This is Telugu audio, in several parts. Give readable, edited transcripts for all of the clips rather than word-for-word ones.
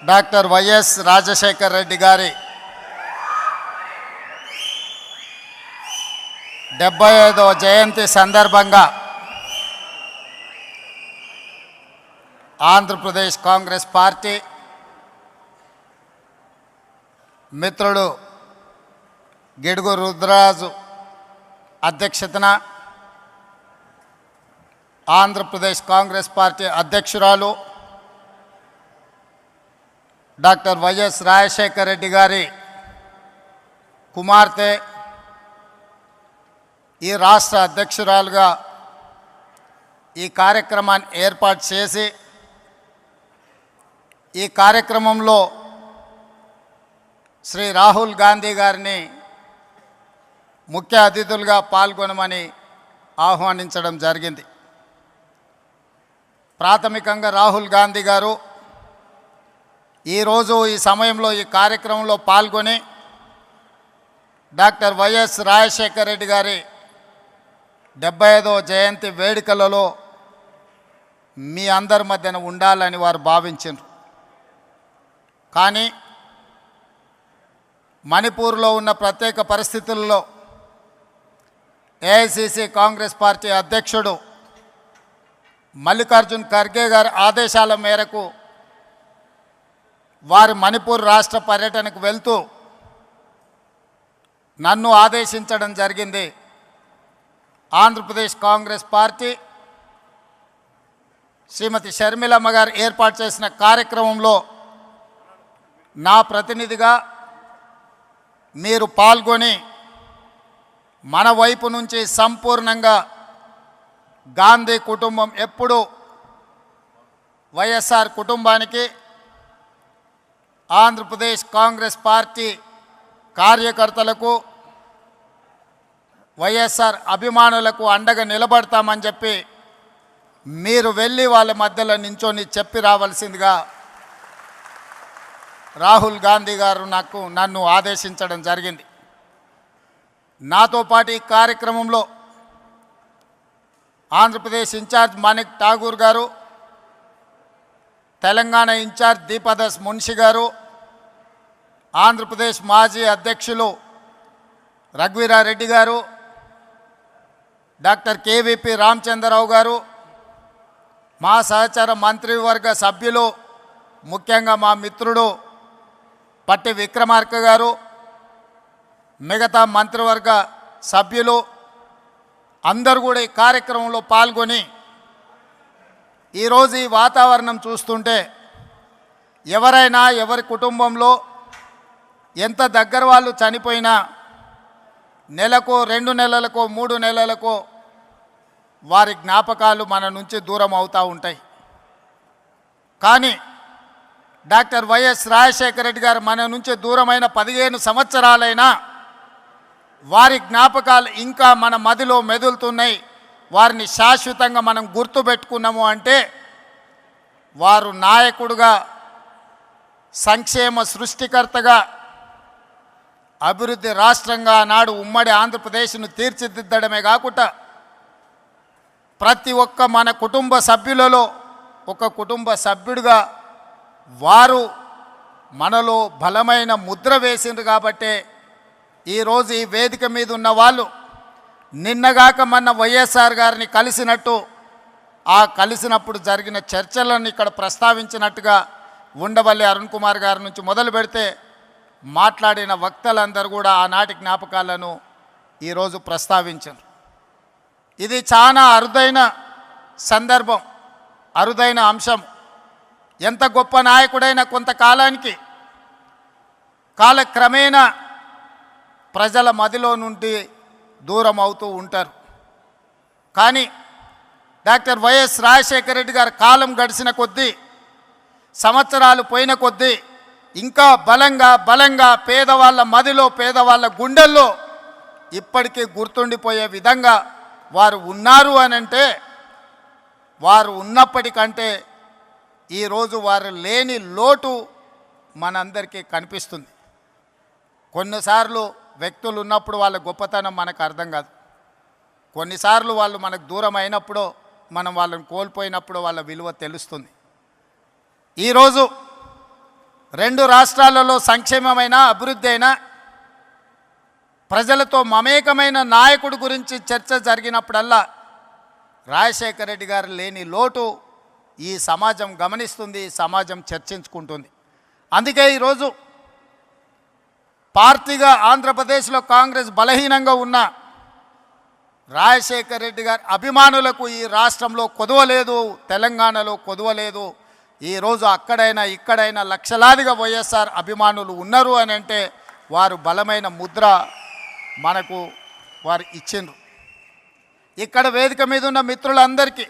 డాక్టర్ వైఎస్ రాజశేఖర్ రెడ్డి గారి 75వ జయంతి సందర్భంగా ఆంధ్రప్రదేశ్ కాంగ్రెస్ పార్టీ మిత్రుడు గిడుగు రుద్రరాజు అధ్యక్షతన ఆంధ్రప్రదేశ్ కాంగ్రెస్ పార్టీ అధ్యక్షురాలు డాక్టర్ వైఎస్ రాజశేఖర్ రెడ్డి గారి కుమార్తె ఈ రాష్ట్ర అధ్యక్షురాలుగా ఈ కార్యక్రమాన్ని ఏర్పాటు చేసి ఈ కార్యక్రమంలో శ్రీ రాహుల్ గాంధీ గారిని ముఖ్య అతిథులుగా పాల్గొనమని ఆహ్వానించడం జరిగింది. ప్రాథమికంగా రాహుల్ గాంధీ గారు ఈరోజు ఈ సమయంలో ఈ కార్యక్రమంలో పాల్గొని డాక్టర్ వైఎస్ రాజశేఖర్ రెడ్డి గారి 75వ జయంతి వేడుకలలో మీ అందరి మధ్యన ఉండాలని వారు భావించారు. కానీ మణిపూర్లో ఉన్న ప్రత్యేక పరిస్థితుల్లో ఏఐసిసి కాంగ్రెస్ పార్టీ అధ్యక్షుడు మల్లికార్జున్ ఖర్గే గారి ఆదేశాల మేరకు వారు మణిపూర్ రాష్ట్ర పర్యటనకు వెళ్తూ నన్ను ఆదేశించడం జరిగింది. ఆంధ్రప్రదేశ్ కాంగ్రెస్ పార్టీ శ్రీమతి షర్మిలమ్మ గారు ఏర్పాటు చేసిన కార్యక్రమంలో నా ప్రతినిధిగా మీరు పాల్గొని మన వైపు నుంచి సంపూర్ణంగా గాంధీ కుటుంబం ఎప్పుడూ వైఎస్ఆర్ కుటుంబానికి ఆంధ్రప్రదేశ్ కాంగ్రెస్ పార్టీ కార్యకర్తలకు వైఎస్ఆర్ అభిమానులకు అండగా నిలబడతామని చెప్పి మీరు వెళ్ళి వాళ్ళ మధ్యలో నించొని చెప్పి రావాల్సిందిగా రాహుల్ గాంధీ గారు నన్ను ఆదేశించడం జరిగింది. నాతో పాటు ఈ కార్యక్రమంలో ఆంధ్రప్రదేశ్ ఇన్ఛార్జ్ మాణిక్ ఠాగూర్ గారు, తెలంగాణ ఇన్ఛార్జ్ దీపదాస్ మున్షి గారు, ఆంధ్రప్రదేశ్ మాజీ అధ్యక్షులు రఘువీరారెడ్డి గారు, డాక్టర్ కేవీపీ రామచంద్రరావు గారు, మా సహచర మంత్రివర్గ సభ్యులు, ముఖ్యంగా మా మిత్రుడు పట్టి విక్రమార్క గారు, మిగతా మంత్రివర్గ సభ్యులు అందరూ కూడా ఈ కార్యక్రమంలో పాల్గొని ఈరోజు ఈ వాతావరణం చూస్తుంటే ఎవరైనా ఎవరి కుటుంబంలో ఎంత దగ్గర వాళ్ళు చనిపోయినా నెలకో 2 నెలలకో 3 నెలలకో వారి జ్ఞాపకాలు మన నుంచి దూరం అవుతూ ఉంటాయి. కానీ డాక్టర్ వైఎస్ రాజశేఖర రెడ్డి గారు మన నుంచి దూరమైన 15 సంవత్సరాలైనా వారి జ్ఞాపకాలు ఇంకా మన మదిలో మెదులుతున్నాయి. వారిని శాశ్వతంగా మనం గుర్తుపెట్టుకున్నాము అంటే వారు నాయకుడుగా, సంక్షేమ సృష్టికర్తగా, అభివృద్ధి రాష్ట్రంగా నాడు ఉమ్మడి ఆంధ్రప్రదేశ్ను తీర్చిదిద్దడమే కాకుండా ప్రతి ఒక్క మన కుటుంబ సభ్యులలో ఒక కుటుంబ సభ్యుడిగా వారు మనలో బలమైన ముద్ర వేసిండ్రు. కాబట్టే ఈరోజు ఈ వేదిక మీద ఉన్న వాళ్ళు నిన్నగాక మొన్న వైఎస్ఆర్ గారిని కలిసినట్టు, ఆ కలిసినప్పుడు జరిగిన చర్చలను ఇక్కడ ప్రస్తావించినట్టుగా ఉండవల్లి అరుణ్ కుమార్ గారి నుంచి మొదలు పెడితే మాట్లాడిన వక్తలందరూ కూడా ఆనాటి జ్ఞాపకాలను ఈరోజు ప్రస్తావించారు. ఇది చాలా అరుదైన సందర్భం, అరుదైన అంశం. ఎంత గొప్ప నాయకుడైనా కొంతకాలానికి కాలక్రమేణా ప్రజల మదిలో నుండి దూరం అవుతూ ఉంటారు. కానీ డాక్టర్ వైఎస్ రాజశేఖర రెడ్డి గారి కాలం గడిచిన కొద్దీ, సంవత్సరాలు పోయిన కొద్దీ ఇంకా బలంగా పేదవాళ్ళ మదిలో, పేదవాళ్ళ గుండెల్లో ఇప్పటికీ గుర్తుండిపోయే విధంగా వారు ఉన్నారు అనంటే, వారు ఉన్నప్పటికంటే ఈరోజు వారు లేని లోటు మనందరికీ కనిపిస్తుంది. కొన్నిసార్లు వ్యక్తులు ఉన్నప్పుడు వాళ్ళ గొప్పతనం మనకు అర్థం కాదు. కొన్నిసార్లు వాళ్ళు మనకు దూరం అయినప్పుడు, మనం వాళ్ళని కోల్పోయినప్పుడు వాళ్ళ విలువ తెలుస్తుంది. ఈరోజు రెండు రాష్ట్రాలలో సంక్షేమమైన అభివృద్ధి అయినా ప్రజలతో మమేకమైన నాయకుడి గురించి చర్చ జరిగినప్పుడల్లా రాజశేఖర రెడ్డి గారు లేని లోటు ఈ సమాజం గమనిస్తుంది, ఈ సమాజం చర్చించుకుంటుంది. అందుకే ఈరోజు పార్టీగా ఆంధ్రప్రదేశ్లో కాంగ్రెస్ బలహీనంగా ఉన్న రాజశేఖర రెడ్డి గారి అభిమానులకు ఈ రాష్ట్రంలో కొదవలేదు, తెలంగాణలో కొదవలేదు. ఈరోజు అక్కడైనా ఇక్కడైనా లక్షలాదిగా వైఎస్ఆర్ అభిమానులు ఉన్నారు అని అంటే వారు బలమైన ముద్ర మనకు వారు ఇచ్చిండ్రు. ఇక్కడ వేదిక మీద ఉన్న మిత్రులందరికీ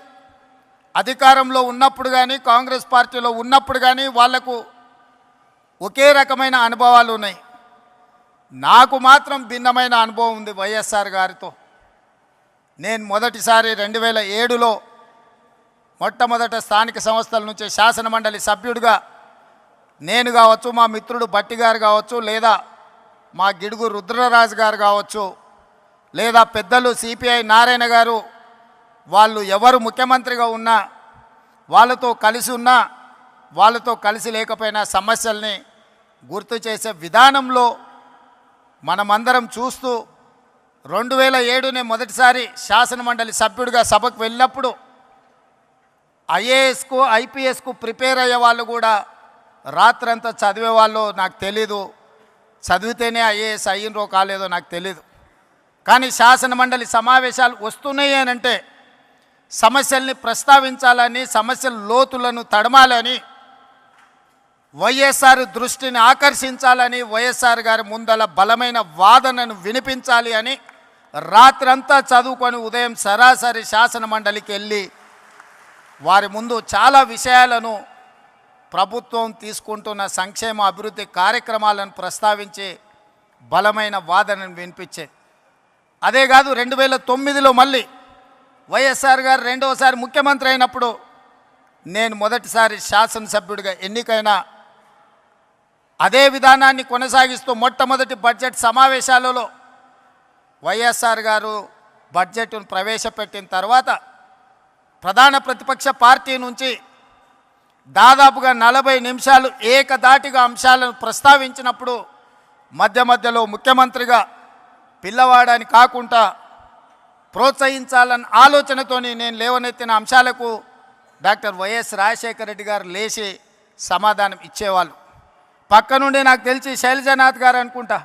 అధికారంలో ఉన్నప్పుడు కానీ కాంగ్రెస్ పార్టీలో ఉన్నప్పుడు కానీ వాళ్లకు ఒకే రకమైన అనుభవాలు ఉన్నాయి. నాకు మాత్రం భిన్నమైన అనుభవం ఉంది వైఎస్ఆర్ గారితో. నేను మొదటిసారి 2007లో మొట్టమొదట స్థానిక సంస్థల నుంచి శాసనమండలి సభ్యుడిగా నేను కావచ్చు, మా మిత్రుడు భట్టి గారు కావచ్చు, లేదా మా గిడుగు రుద్రరాజు గారు కావచ్చు, లేదా పెద్దలు సిపిఐ నారాయణ గారు, వాళ్ళు ఎవరు ముఖ్యమంత్రిగా ఉన్నా వాళ్ళతో కలిసి ఉన్నా వాళ్ళతో కలిసి లేకపోయినా సమస్యల్ని గుర్తు చేసే విధానంలో మనమందరం చూస్తూ 2007 మొదటిసారి శాసనమండలి సభ్యుడిగా సభకు వెళ్ళినప్పుడు ఐఏఎస్కు ఐపీఎస్కు ప్రిపేర్ అయ్యే వాళ్ళు కూడా రాత్రంతా చదివేవాళ్ళు నాకు తెలీదు. చదివితేనే ఐఏఎస్ అయ్యినరో కాలేదో నాకు తెలీదు. కానీ శాసనమండలి సమావేశాలు వస్తున్నాయి అని అంటే సమస్యల్ని ప్రస్తావించాలని, సమస్యల లోతులను తడమాలని, వైఎస్ఆర్ దృష్టిని ఆకర్షించాలని, వైఎస్ఆర్ గారి ముందల బలమైన వాదనను వినిపించాలి అని రాత్రంతా చదువుకొని ఉదయం సరాసరి శాసనమండలికి వెళ్ళి వారి ముందు చాలా విషయాలను, ప్రభుత్వం తీసుకుంటున్న సంక్షేమ అభివృద్ధి కార్యక్రమాలను ప్రస్తావించి బలమైన వాదనను వినిపించేది. అదే కాదు 2009లో మళ్ళీ వైఎస్ఆర్ గారు రెండవసారి ముఖ్యమంత్రి అయినప్పుడు నేను మొదటిసారి శాసనసభ్యుడిగా ఎన్నికైన అదే విధానాన్ని కొనసాగిస్తూ మొట్టమొదటి బడ్జెట్ సమావేశాలలో వైఎస్ఆర్ గారు బడ్జెట్ను ప్రవేశపెట్టిన తర్వాత ప్రధాన ప్రతిపక్ష పార్టీ నుంచి దాదాపుగా 40 నిమిషాలు ఏకధాటిగా అంశాలను ప్రస్తావించినప్పుడు మధ్య మధ్యలో ముఖ్యమంత్రిగా పిల్లవాడని కాకుండా ప్రోత్సహించాలన్న ఆలోచనతోని నేను లేవనెత్తిన అంశాలకు డాక్టర్ వైఎస్ రాజశేఖర రెడ్డి గారు లేచి సమాధానం ఇచ్చేవాళ్ళు. పక్క నుండి నాకు తెలిసి శైలజనాథ్ గారు అనుకుంటా,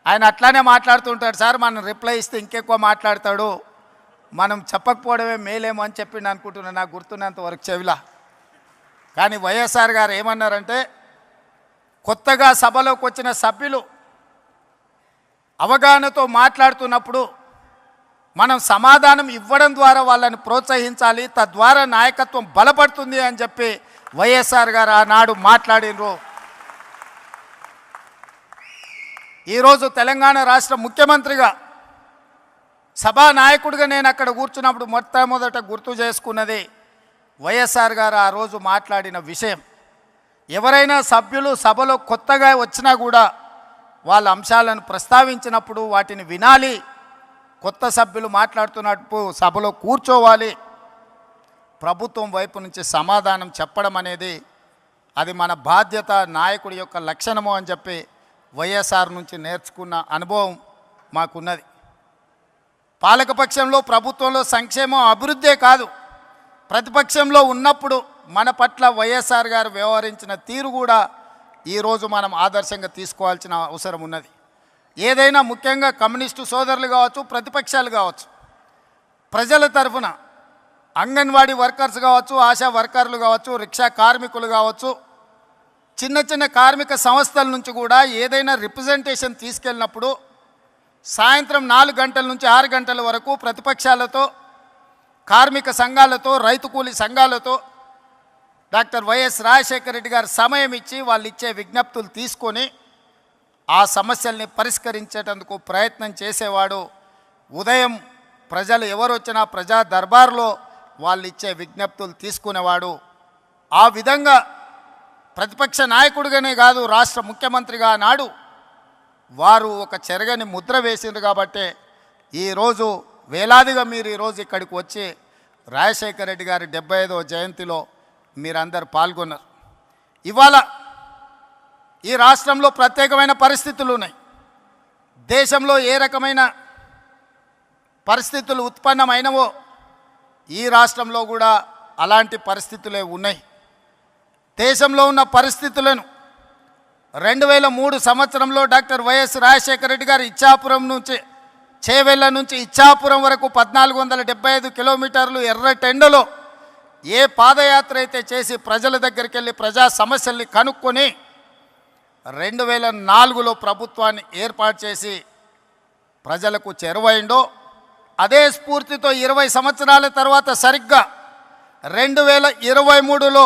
ఆయన అట్లానే మాట్లాడుతుంటాడు. సార్ మనం రిప్లై ఇస్తే ఇంకెక్కువ మాట్లాడతాడు, మనం చెప్పకపోవడమే మేలేమో అని చెప్పి నేను అనుకుంటున్నాను, నాకు గుర్తున్నంత వరకు చెవిలా. కానీ వైఎస్ఆర్ గారు ఏమన్నారంటే, కొత్తగా సభలోకి వచ్చిన సభ్యులు అవగాహనతో మాట్లాడుతున్నప్పుడు మనం సమాధానం ఇవ్వడం ద్వారా వాళ్ళని ప్రోత్సహించాలి, తద్వారా నాయకత్వం బలపడుతుంది అని చెప్పి వైఎస్ఆర్ గారు ఆనాడు మాట్లాడినరు. ఈరోజు తెలంగాణ రాష్ట్ర ముఖ్యమంత్రిగా సభానాయకుడిగా నేను అక్కడ కూర్చున్నప్పుడు మొట్టమొదట గుర్తు చేసుకున్నది వైఎస్ఆర్ గారు ఆ రోజు మాట్లాడిన విషయం. ఎవరైనా సభ్యులు సభలో కొత్తగా వచ్చినా కూడా వాళ్ళ అంశాలను ప్రస్తావించినప్పుడు వాటిని వినాలి, కొత్త సభ్యులు మాట్లాడుతున్నట్టు సభలో కూర్చోవాలి, ప్రభుత్వం వైపు నుంచి సమాధానం చెప్పడం అనేది అది మన బాధ్యత, నాయకుడి యొక్క లక్షణము అని చెప్పి వైఎస్ఆర్ నుంచి నేర్చుకున్న అనుభవం మాకున్నది. పాలకపక్షంలో ప్రభుత్వంలో సంక్షేమం అభివృద్ధే కాదు, ప్రతిపక్షంలో ఉన్నప్పుడు మన పట్ల వైఎస్ఆర్ గారు వ్యవహరించిన తీరు కూడా ఈరోజు మనం ఆదర్శంగా తీసుకోవాల్సిన అవసరం ఉన్నది. ఏదైనా ముఖ్యంగా కమ్యూనిస్టు సోదరులు కావచ్చు, ప్రతిపక్షాలు కావచ్చు, ప్రజల తరఫున అంగన్వాడీ వర్కర్స్ కావచ్చు, ఆశా వర్కర్లు కావచ్చు, రిక్షా కార్మికులు కావచ్చు, చిన్న చిన్న కార్మిక సంస్థల నుంచి కూడా ఏదైనా రిప్రజెంటేషన్ తీసుకెళ్ళినప్పుడు సాయంత్రం 4 గంటల నుంచి 6 గంటల వరకు ప్రతిపక్షాలతో, కార్మిక సంఘాలతో, రైతు కూలీ సంఘాలతో డాక్టర్ వైఎస్ రాజశేఖర రెడ్డి గారు సమయం ఇచ్చి వాళ్ళు ఇచ్చే విజ్ఞప్తులు తీసుకొని ఆ సమస్యల్ని పరిష్కరించేటందుకు ప్రయత్నం చేసేవాడు. ఉదయం ప్రజలు ఎవరు వచ్చినా ప్రజా దర్బార్లో వాళ్ళు ఇచ్చే విజ్ఞప్తులు తీసుకునేవాడు. ఆ విధంగా ప్రతిపక్ష నాయకుడిగానే కాదు, రాష్ట్ర ముఖ్యమంత్రిగా నాడు వారు ఒక చెరగని ముద్ర వేసిండ్రు. కాబట్టి ఈరోజు వేలాదిగా మీరు ఈరోజు ఇక్కడికి వచ్చి రాజశేఖర రెడ్డి గారి 75వ జయంతిలో మీరందరూ పాల్గొన్నారు. ఇవాళ ఈ రాష్ట్రంలో ప్రత్యేకమైన పరిస్థితులు ఉన్నాయి. దేశంలో ఏ రకమైన పరిస్థితులు ఉత్పన్నమైనవో ఈ రాష్ట్రంలో కూడా అలాంటి పరిస్థితులే ఉన్నాయి. దేశంలో ఉన్న పరిస్థితులను 2003 సంవత్సరంలో డాక్టర్ వైఎస్ రాజశేఖర రెడ్డి గారు ఇచ్చాపురం నుంచి చేవెళ్ళ నుంచి ఇచ్చాపురం వరకు 1475 కిలోమీటర్లు ఎర్రటెండలో ఏ పాదయాత్ర అయితే చేసి ప్రజల దగ్గరికి వెళ్ళి ప్రజా సమస్యల్ని కనుక్కొని 2004లో ప్రభుత్వాన్ని ఏర్పాటు చేసి ప్రజలకు చేరువైండో అదే స్ఫూర్తితో 20 సంవత్సరాల తర్వాత సరిగ్గా 2023లో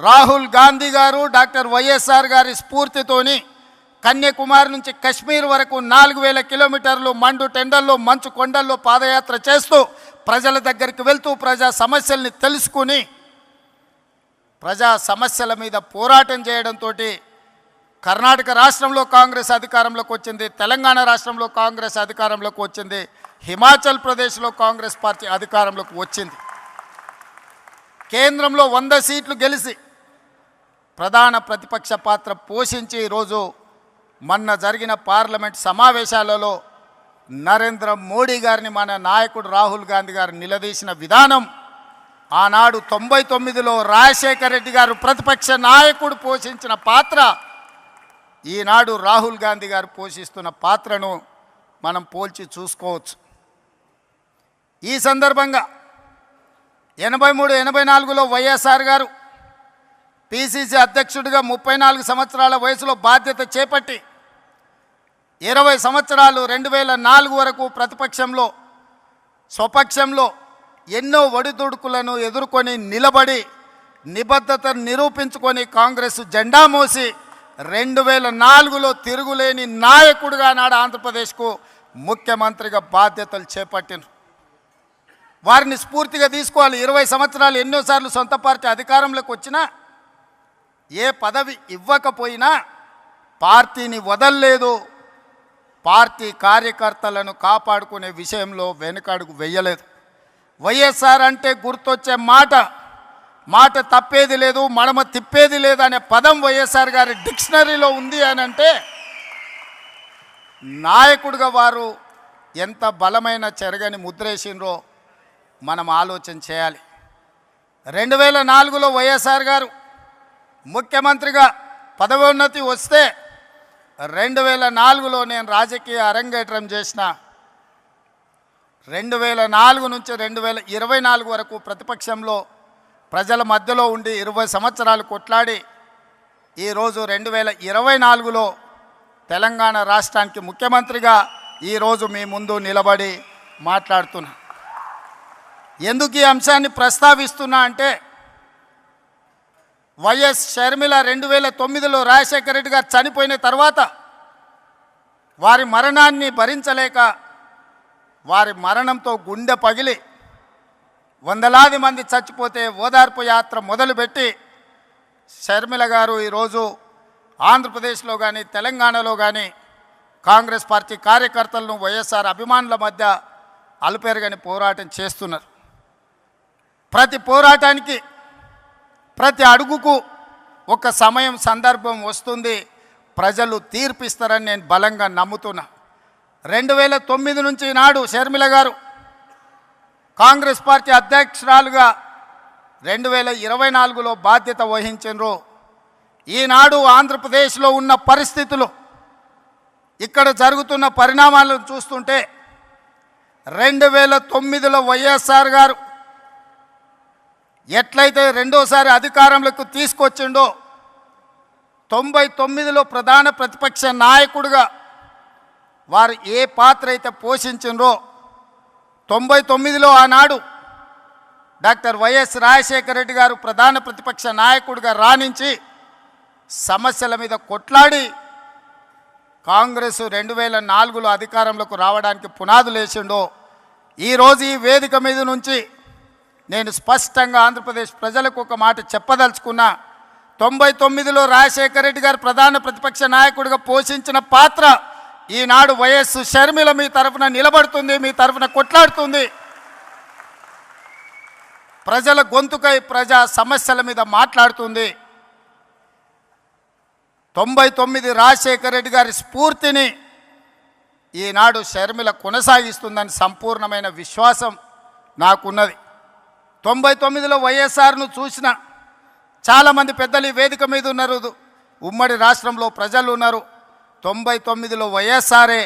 రాహుల్ గాంధీ గారు డాక్టర్ వైఎస్ఆర్ గారి స్ఫూర్తితోని కన్యాకుమారి నుంచి కశ్మీర్ వరకు 4000 కిలోమీటర్లు మండు టెండల్లో మంచు కొండల్లో పాదయాత్ర చేస్తూ ప్రజల దగ్గరికి వెళ్తూ ప్రజా సమస్యల్ని తెలుసుకుని ప్రజా సమస్యల మీద పోరాటం చేయడంతో కర్ణాటక రాష్ట్రంలో కాంగ్రెస్ అధికారంలోకి వచ్చింది, తెలంగాణ రాష్ట్రంలో కాంగ్రెస్ అధికారంలోకి వచ్చింది, హిమాచల్ ప్రదేశ్లో కాంగ్రెస్ పార్టీ అధికారంలోకి వచ్చింది. కేంద్రంలో 100 సీట్లు గెలిచి ప్రధాన ప్రతిపక్ష పాత్ర పోషించి ఈరోజు మొన్న జరిగిన పార్లమెంట్ సమావేశాలలో నరేంద్ర మోడీ గారిని మన నాయకుడు రాహుల్ గాంధీ గారు నిలదీసిన విధానం ఆనాడు 99లో రాజశేఖర రెడ్డి గారు ప్రతిపక్ష నాయకుడు పోషించిన పాత్ర ఈనాడు రాహుల్ గాంధీ గారు పోషిస్తున్న పాత్రను మనం పోల్చి చూసుకోవచ్చు. ఈ సందర్భంగా 83-84లో వైఎస్ఆర్ గారు పిసిసి అధ్యక్షుడిగా 34 సంవత్సరాల వయసులో బాధ్యత చేపట్టి 20 సంవత్సరాలు 2004 వరకు ప్రతిపక్షంలో స్వపక్షంలో ఎన్నో ఒడిదుడుకులను ఎదుర్కొని నిలబడి నిబద్ధతను నిరూపించుకొని కాంగ్రెస్ జెండా మోసి 2004లో తిరుగులేని నాయకుడిగా నాడు ఆంధ్రప్రదేశ్కు ముఖ్యమంత్రిగా బాధ్యతలు చేపట్టినారు. వారిని స్ఫూర్తిగా తీసుకోవాలి. 20 సంవత్సరాలు ఎన్నోసార్లు సొంత పార్టీ అధికారంలోకి వచ్చినా ఏ పదవి ఇవ్వకపోయినా పార్టీని వదల్లేదు, పార్టీ కార్యకర్తలను కాపాడుకునే విషయంలో వెనుకడుగు వేయలేదు. వైఎస్ఆర్ అంటే గుర్తొచ్చే మాట తప్పేది లేదు, మడమ తిప్పేది లేదు అనే పదం వైఎస్ఆర్ గారి డిక్షనరీలో ఉంది అని అంటే నాయకుడిగా వారు ఎంత బలమైన చెరగని ముద్రేసిండ్రో మనం ఆలోచన చేయాలి. 2004లో వైఎస్ఆర్ గారు ముఖ్యమంత్రిగా పదవోన్నతి వస్తే 2004లో నేను రాజకీయ అరంగేట్రం చేసిన 2004 నుంచి 2024 వరకు ప్రతిపక్షంలో ప్రజల మధ్యలో ఉండి 20 సంవత్సరాలు కొట్లాడి ఈరోజు 2024లో తెలంగాణ రాష్ట్రానికి ముఖ్యమంత్రిగా ఈరోజు మీ ముందు నిలబడి మాట్లాడుతున్నా. ఎందుకు ఈ అంశాన్ని ప్రస్తావిస్తున్నా అంటే వైఎస్ షర్మిల 2009లో రాజశేఖర రెడ్డి గారు చనిపోయిన తర్వాత వారి మరణాన్ని భరించలేక వారి మరణంతో గుండె పగిలి వందలాది మంది చచ్చిపోతే ఓదార్పు యాత్ర మొదలుపెట్టి షర్మిల గారు ఈరోజు ఆంధ్రప్రదేశ్లో కానీ తెలంగాణలో కానీ కాంగ్రెస్ పార్టీ కార్యకర్తలను వైఎస్ఆర్ అభిమానుల మధ్య అలుపెరగని పోరాటం చేస్తున్నారు. ప్రతి పోరాటానికి ప్రతి అడుగుకు ఒక సమయం సందర్భం వస్తుంది, ప్రజలు తీర్పిస్తారని నేను బలంగా నమ్ముతున్నా. 2009 నుంచి నాడు షర్మిల గారు కాంగ్రెస్ పార్టీ అధ్యక్షురాలుగా 2024లో బాధ్యత వహించారు. ఈనాడు ఆంధ్రప్రదేశ్లో ఉన్న పరిస్థితులు, ఇక్కడ జరుగుతున్న పరిణామాలను చూస్తుంటే 2009లో వైఎస్ఆర్ గారు ఎట్లయితే రెండోసారి అధికారంలోకి తీసుకొచ్చిండో 99లో ప్రధాన ప్రతిపక్ష నాయకుడిగా వారు ఏ పాత్ర అయితే పోషించిండ్రో 99లో ఆనాడు డాక్టర్ వైఎస్ రాజశేఖర రెడ్డి గారు ప్రధాన ప్రతిపక్ష నాయకుడిగా రాణించి సమస్యల మీద కొట్లాడి కాంగ్రెస్ 2004లో అధికారంలోకి రావడానికి పునాదులు వేసిండో ఈరోజు ఈ వేదిక మీద నుంచి నేను స్పష్టంగా ఆంధ్రప్రదేశ్ ప్రజలకు ఒక మాట చెప్పదలుచుకున్నా. 99లో రాజశేఖర రెడ్డి గారు ప్రధాన ప్రతిపక్ష నాయకుడిగా పోషించిన పాత్ర ఈనాడు వైఎస్ షర్మిల మీ తరఫున నిలబడుతుంది, మీ తరఫున కొట్లాడుతుంది. ప్రజల గొంతుకై ప్రజా సమస్యల మీద మాట్లాడుతుంది. 99 రాజశేఖర రెడ్డి గారి స్ఫూర్తిని ఈనాడు షర్మిల కొనసాగిస్తుందని సంపూర్ణమైన విశ్వాసం నాకున్నది. 99లో వైఎస్ఆర్ను చూసిన చాలామంది పెద్దలు ఈ వేదిక మీద ఉన్నారు, ఉమ్మడి రాష్ట్రంలో ప్రజలు ఉన్నారు. 99లో వైఎస్ఆరే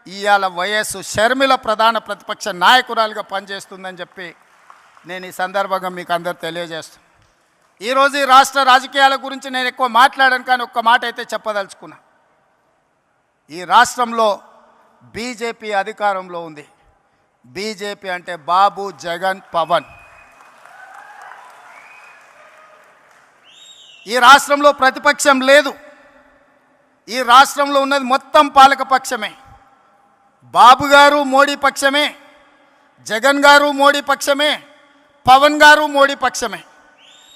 ఇవాళ వైఎస్ షర్మిల ప్రధాన ప్రతిపక్ష నాయకురాలుగా పనిచేస్తుందని చెప్పి నేను ఈ సందర్భంగా మీకు అందరు తెలియజేస్తాను. ఈరోజు ఈ రాష్ట్ర రాజకీయాల గురించి నేను ఎక్కువ మాట్లాడాను, కానీ ఒక్క మాట అయితే చెప్పదలుచుకున్నా. ఈ రాష్ట్రంలో బీజేపీ అధికారంలో ఉంది. బీజేపీ అంటే బాబు, జగన్, పవన్. ఈ రాష్ట్రంలో ప్రతిపక్షం లేదు. ఈ రాష్ట్రంలో ఉన్నది మొత్తం పాలక పక్షమే. బాబు గారు మోడీ పక్షమే, జగన్ గారు మోడీ పక్షమే, పవన్ గారు మోడీ పక్షమే.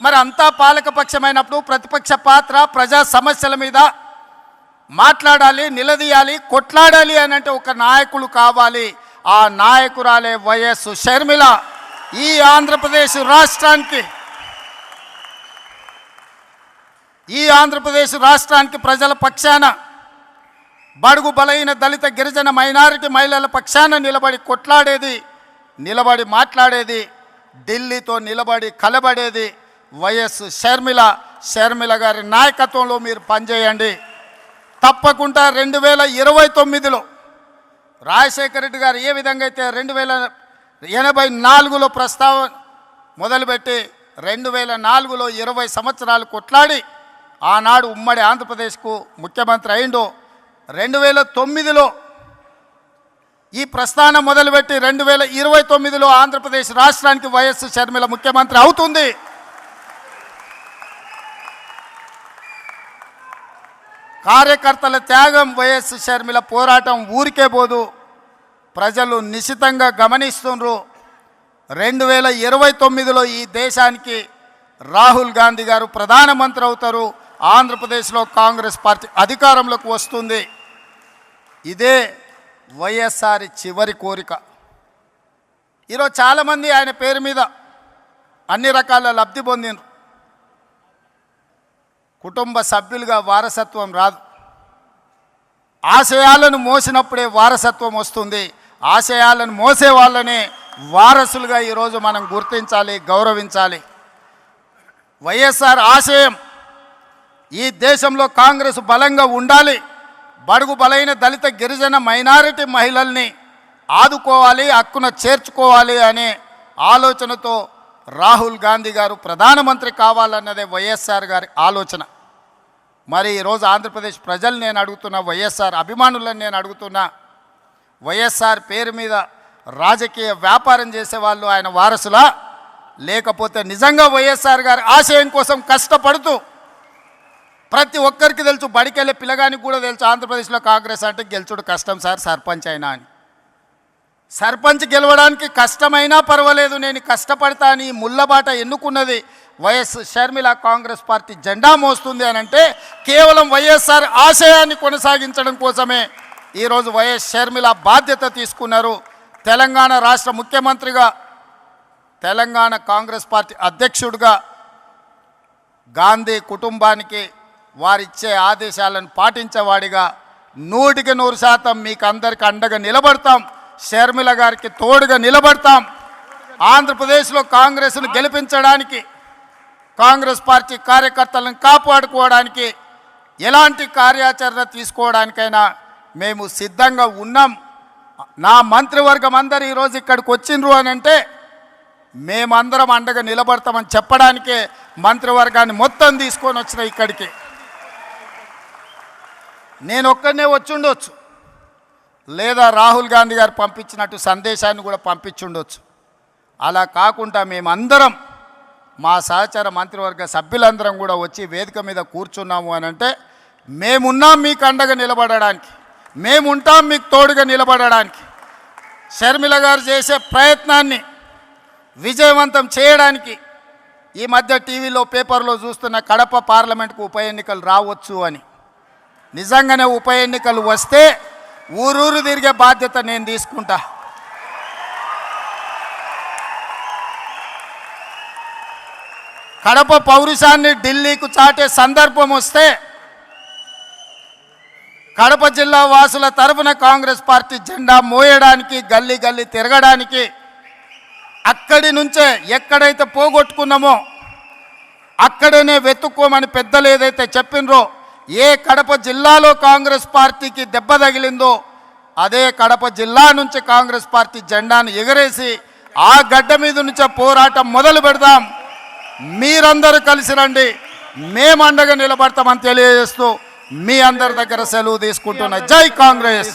మరి అంతా పాలక పక్షమైనప్పుడు ప్రతిపక్ష పాత్ర ప్రజా సమస్యల మీద మాట్లాడాలి, నిలదీయాలి, కొట్లాడాలి అని అంటే ఒక నాయకులు కావాలి. ఆ నాయకురాలే వైఎస్ షర్మిల. ఈ ఆంధ్రప్రదేశ్ రాష్ట్రానికి ప్రజల పక్షాన, బడుగు బలైన దళిత గిరిజన మైనారిటీ మహిళల పక్షాన నిలబడి కొట్లాడేది, నిలబడి మాట్లాడేది, ఢిల్లీతో నిలబడి కలబడేది వైఎస్ షర్మిల. షర్మిల గారి నాయకత్వంలో మీరు పనిచేయండి. తప్పకుండా 2029లో రాజశేఖర రెడ్డి గారు ఏ విధంగా అయితే 1984లో ప్రస్తావన మొదలుపెట్టి 2004లో 20 సంవత్సరాలు కొట్లాడి ఆనాడు ఉమ్మడి ఆంధ్రప్రదేశ్కు ముఖ్యమంత్రి అయిండో, 2009లో ఈ ప్రస్థానం మొదలుపెట్టి 2029లో ఆంధ్రప్రదేశ్ రాష్ట్రానికి వైఎస్ షర్మిల ముఖ్యమంత్రి అవుతుంది. కార్యకర్తల త్యాగం, వైఎస్ షర్మిల పోరాటం ఊరికే పోదు. ప్రజలు నిశితంగా గమనిస్తున్నారు. 2029లో ఈ దేశానికి రాహుల్ గాంధీ గారు ప్రధానమంత్రి అవుతారు. ఆంధ్రప్రదేశ్లో కాంగ్రెస్ పార్టీ అధికారంలోకి వస్తుంది. ఇదే వైఎస్ఆర్ చివరి కోరిక. ఈరోజు చాలామంది ఆయన పేరు మీద అన్ని రకాల లబ్ధి పొందినారు. కుటుంబ సభ్యులుగా వారసత్వం రాదు. ఆశయాలను మోసినప్పుడే వారసత్వం వస్తుంది. ఆశయాలను మోసే వాళ్ళనే వారసులుగా ఈరోజు మనం గుర్తించాలి, గౌరవించాలి. వైఎస్ఆర్ ఆశయం ఈ దేశంలో కాంగ్రెస్ బలంగా ఉండాలి, బడుగు బలైన దళిత గిరిజన మైనారిటీ మహిళల్ని ఆదుకోవాలి, హక్కున చేర్చుకోవాలి అనే ఆలోచనతో రాహుల్ గాంధీ గారు ప్రధానమంత్రి కావాలన్నదే వైఎస్ఆర్ గారి ఆలోచన. మరి ఈరోజు ఆంధ్రప్రదేశ్ ప్రజలు నేను అడుగుతున్నా, వైఎస్ఆర్ అభిమానులను నేను అడుగుతున్నా, వైఎస్ఆర్ పేరు మీద రాజకీయ వ్యాపారం చేసేవాళ్ళు ఆయన వారసులా, లేకపోతే నిజంగా వైఎస్ఆర్ గారి ఆశయం కోసం కష్టపడుతూ, ప్రతి ఒక్కరికి తెలుసు, బడికెళ్ళే పిల్లగానికి కూడా తెలుసు ఆంధ్రప్రదేశ్లో కాంగ్రెస్ అంటే గెలుచుడు కష్టం సార్, సర్పంచ్ అయినా అని. సర్పంచ్ గెలవడానికి కష్టమైనా పర్వాలేదు, నేను కష్టపడతా అని ముళ్ళబాట ఎన్నుకున్నది వైఎస్ షర్మిల. కాంగ్రెస్ పార్టీ జెండా మోస్తుంది అని అంటే కేవలం వైఎస్ఆర్ ఆశయాన్ని కొనసాగించడం కోసమే ఈరోజు వైఎస్ షర్మిల బాధ్యత తీసుకున్నారు. తెలంగాణ రాష్ట్ర ముఖ్యమంత్రిగా, తెలంగాణ కాంగ్రెస్ పార్టీ అధ్యక్షుడిగా గాంధీ కుటుంబానికి వారిచ్చే ఆదేశాలను పాటించేవాడిగా 100% మీకు అందరికీ అండగా నిలబడతాం. షర్మిల గారికి తోడుగా నిలబడతాం. ఆంధ్రప్రదేశ్లో కాంగ్రెస్ను గెలిపించడానికి, కాంగ్రెస్ పార్టీ కార్యకర్తలను కాపాడుకోవడానికి, ఎలాంటి కార్యాచరణ తీసుకోవడానికైనా మేము సిద్ధంగా ఉన్నాం. నా మంత్రివర్గం అందరూ ఈరోజు ఇక్కడికి వచ్చిండ్రు అని అంటే మేమందరం అండగా నిలబడతామని చెప్పడానికే మంత్రివర్గాన్ని మొత్తం తీసుకొని వచ్చిన ఇక్కడికి. నేను ఒక్కనే వచ్చి ఉండొచ్చు, లేదా రాహుల్ గాంధీ గారు పంపించినట్టు సందేశాన్ని కూడా పంపించుండొచ్చు. అలా కాకుండా మేమందరం, మా సహచర మంత్రివర్గ సభ్యులందరం కూడా వచ్చి వేదిక మీద కూర్చున్నాము అని అంటే మేమున్నాం మీకు అండగా నిలబడడానికి, మేముంటాం మీకు తోడుగా నిలబడడానికి. షర్మిల గారు చేసే ప్రయత్నాన్ని విజయవంతం చేయడానికి ఈ మధ్య టీవీలో, పేపర్లో చూస్తున్న కడప పార్లమెంట్కు ఉప ఎన్నికలు రావచ్చు అని. నిజంగానే ఉప ఎన్నికలు వస్తే ఊరూరు తిరిగే బాధ్యత నేను తీసుకుంటా. కడప పౌరుషాన్ని ఢిల్లీకు చాటే సందర్భం వస్తే కడప జిల్లా వాసుల తరఫున కాంగ్రెస్ పార్టీ జెండా మోయడానికి గల్లీ గల్లీ తిరగడానికి అక్కడి నుంచే ఎక్కడైతే పోగొట్టుకున్నామో అక్కడనే వెతుక్కోమని పెద్దలు ఏదైతే చెప్పినరో, ఏ కడప జిల్లాలో కాంగ్రెస్ పార్టీకి దెబ్బ తగిలిందో అదే కడప జిల్లా నుంచి కాంగ్రెస్ పార్టీ జెండాను ఎగరేసి ఆ గడ్డ మీద నుంచే పోరాటం మొదలు పెడదాం. మీరందరూ కలిసి రండి, మేము అండగా నిలబడతామని తెలియజేస్తూ మీ అందరి దగ్గర సెలవు తీసుకుంటున్నా. జై కాంగ్రెస్,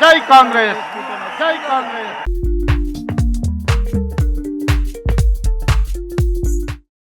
జై కాంగ్రెస్, జై కాంగ్రెస్.